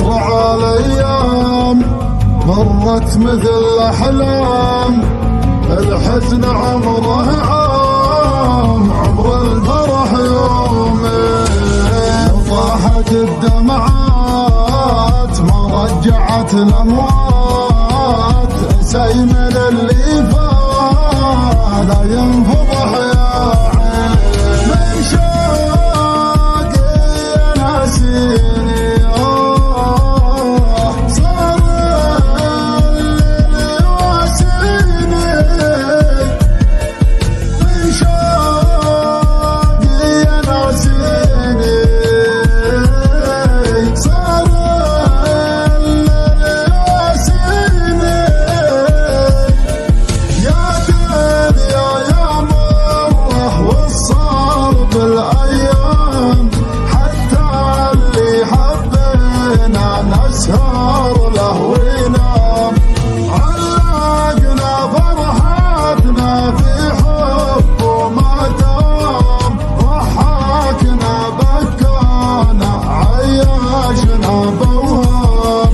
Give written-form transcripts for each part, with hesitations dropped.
أسرع الأيام مرت مثل الأحلام، الحزن عمره عام، عمر الفرح يومين. طاحت الدمعات ما رجعت الأموات، سيمن اللي فات لا ينفضح يا عين. من شوقي ناسيني صار الليل يواسيني، من شوقي ناسيني صار الليل يواسيني. يا دنيا يا مره والصار بالايام، حتى اللي حبينا نسهر له وينام. علقنا فرحتنا في حب وما دام، ضحكنا بكانا عياشنا بوهام.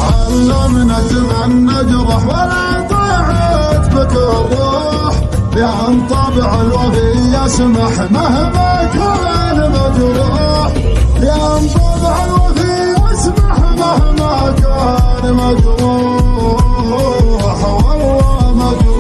علمنا زمن نجرح ولا ضاعت بك الروح، لأن طبع الوفي يسمح مهما كان مجروح. لأن طبع الوفي يسمح مهما كان مجروح، والله مجروح.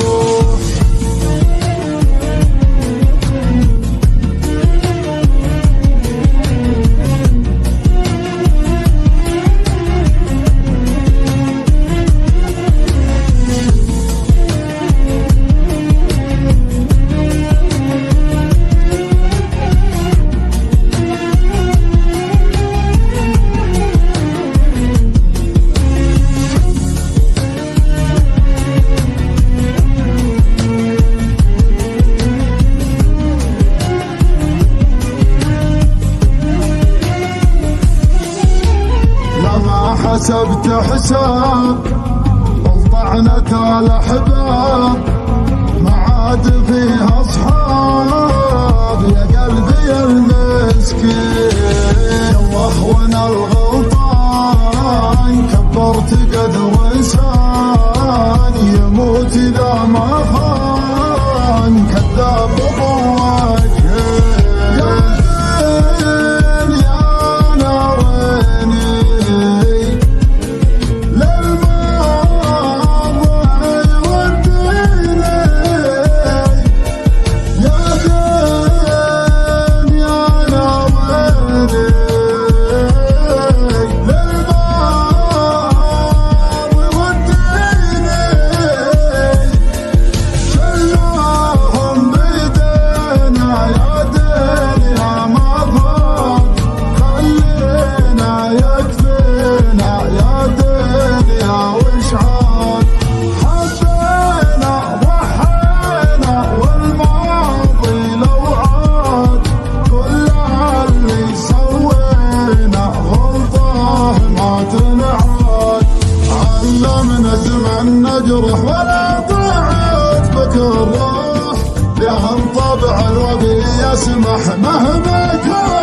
حسبت حساب وطعنت الأحباب، ما عاد فيها أصحاب يا قلبي المسكين. الله وانا الغلطان كبرت قدر إنسان، يموت إذا ما خان كذاب بوجهه. نجرح ولا ضاعت بك الروح، لأن طبع الوفي يسمح مهما كان